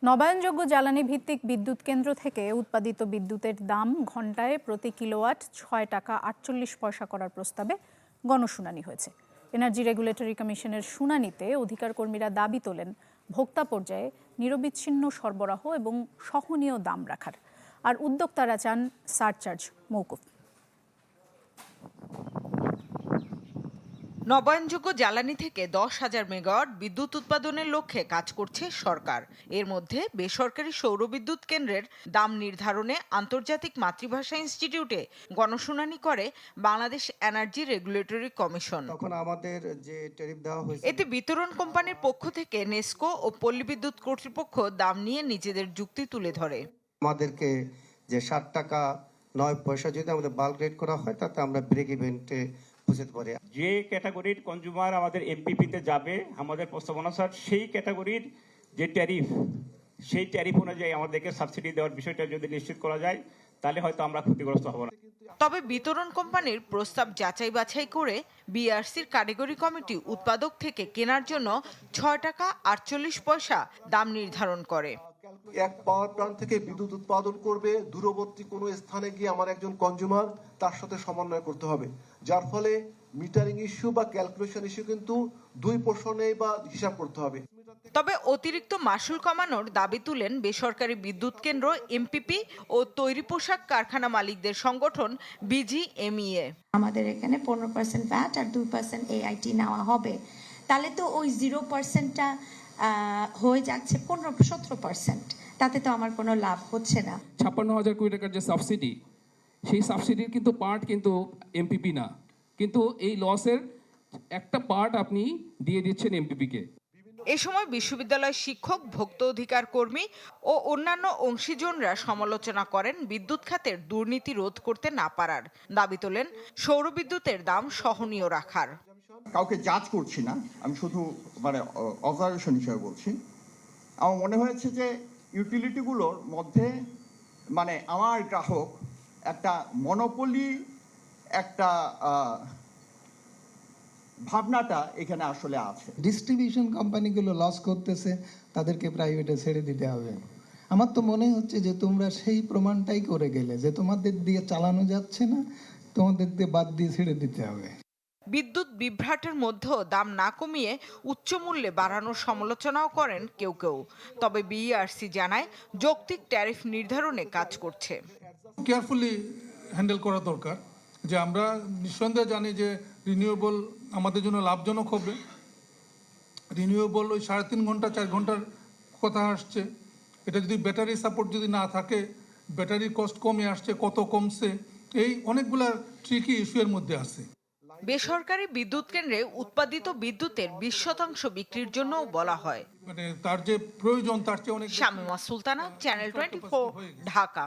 নবায়নযোগ্য জ্বালানি ভিত্তিক বিদ্যুৎ কেন্দ্র থেকে উৎপাদিত বিদ্যুতের দাম ঘন্টায় প্রতি কিলোওয়াট ৬ টাকা ৪৮ পয়সা করার প্রস্তাবে গণশুনানি হয়েছে। এনার্জি রেগুলেটরি কমিশনের শুনানিতে অধিকার কর্মীরা দাবি তোলেন ভোক্তা পর্যায়ে নিরবিচ্ছিন্ন সরবরাহ এবং সহনীয় দাম রাখার, আর উদ্যোক্তারা চান সারচার্জ মওকুফ। নবায়নযোগ্য জ্বালানি থেকে ১০,০০০ মেগাওয়াট বিদ্যুৎ উৎপাদনের লক্ষ্যে কাজ করছে সরকার। এর মধ্যে বেসরকারি সৌরবিদ্যুৎ কেন্দ্রের দাম নির্ধারণে আন্তর্জাতিক মাতৃভাষা ইনস্টিটিউটে গণশুনানি করে বাংলাদেশ এনার্জি রেগুলেটরি কমিশন। তখন আমাদের যে ট্যারিফ দেওয়া হয়েছে, এতে বিতরণ কোম্পানির পক্ষ থেকে নেসকো ও পল্লী বিদ্যুৎ কর্তৃপক্ষ দাম নিয়ে নিজেদের যুক্তি তুলে ধরে। আমাদেরকে যে 7 টাকা 9 পয়সা যদি আমাদের বাল্ক রেট করা হয়, তাতে আমরা ব্রেক ইভেন্টে পৌঁছতে পারি। যে ক্যাটাগরির কনজিউমার আমাদের এমপিপিতে যাবে, আমাদের প্রস্তাবনা স্যার সেই ক্যাটাগরির যে ট্যারিফ, সেই ট্যারিফ অনুযায়ী আমাদেরকে সাবসিডি দেওয়ার বিষয়টা যদি নিশ্চিত করা যায়, তাহলে হয়তো আমরা ক্ষতিগ্রস্ত হব না। তবে বিতরণ কোম্পানির প্রস্তাব যাচাই বাছাই করে বিআরসির কারিগরি কমিটি উৎপাদক থেকে কেনার জন্য ৬ টাকা ৪৮ পয়সা দাম নির্ধারণ করে। এক পাওয়ার প্ল্যান্ট থেকে বিদ্যুৎ উৎপাদন করবে, দূরবর্তী কোনো স্থানে গিয়ে আমার একজন কনজিউমার তার সাথে সমন্বয় করতে হবে, যার ফলে মিটারিং ইস্যু বা ক্যালকুলেশন ইস্যু কিন্তু দুই পোর্শনে বা হিসাব করতে হবে। তবে অতিরিক্ত মাশুল কমানোর দাবি তুলেন বেসরকারি বিদ্যুৎ কেন্দ্র, এমপিপি ও তৈরি পোশাক কারখানা মালিকদের সংগঠন বিজিএমইএ। আমাদের এখানে 15% ভ্যাট আর 2% এআইটি নেওয়া হবে, তাহলে তো ওই 0%টা হয়ে যাচ্ছে 15-17%। তাতে তো আমার কোনো লাভ হচ্ছে না। ৫৬,০০০ কোটি টাকার যে সাবসিডি, সেই সাবসিডির কিন্তু পার্ট কিন্তু এমপিপি না, কিন্তু এই লসের একটা পার্ট আপনি দিয়ে দিচ্ছেন এমপিপিকে। এ সময় বিশ্ববিদ্যালয় শিক্ষক, ভোক্তা অধিকার কর্মী ও অন্যান্য অংশীজনরা সমালোচনা করেন বিদ্যুৎ খাতের দুর্নীতি রোধ করতে না পারার। দাবি তোলেন সৌরবিদ্যুতের দাম সহনীয় রাখার। কাউকে জাজ করছি না, আমি শুধু অবজারভেশন হিসেবে বলছি। আমার মনে হয়েছে যে ইউটিলিটিগুলোর মধ্যে আমার গ্রাহক একটা মনোপলি, একটা ভাবনাটা এখানে আসলে আছে। ডিস্ট্রিবিউশন কোম্পানিগুলো লস করতেছে, তাদেরকে প্রাইভেটে ছেড়ে দিতে হবে। আমার তো মনে হচ্ছে যে তোমরা সেই প্রমাণটাই করে গেলে যে তোমাদের দিয়ে চালানো যাচ্ছে না, তোমাদের দিয়ে বাদ দিয়ে ছেড়ে দিতে হবে। বিদ্যুৎ বিভ্রাটের মধ্যেও দাম না কমিয়ে উচ্চ মূল্যে বাড়ানোর সমালোচনাও করেন কেউ কেউ। তবে বিইআরসি জানায় যৌক্তিক ট্যারিফ নির্ধারণে কাজ করছে। কেয়ারফুলি হ্যান্ডেল করা দরকার, যে আমরা নিঃসন্দেহে জানি যে রিনিউয়েবল আমাদের জন্য লাভজনক হবে। রিনিউয়েবল ওই 3.5 ঘন্টা 4 ঘন্টার কথা আসছে। এটা যদি ব্যাটারি সাপোর্ট যদি না থাকে, ব্যাটারির কস্ট কমে আসছে, কত কমছে, এই অনেকগুলা ট্রিকি ইস্যু এর মধ্যে আছে। বেসরকারি বিদ্যুৎ কেন্দ্রে উৎপাদিত বিদ্যুতের 20% বিক্রির জন্যও বলা হয়। তার যে প্রয়োজন তার চেয়ে অনেক। শামীমা সুলতানা, চ্যানেল 24, ঢাকা।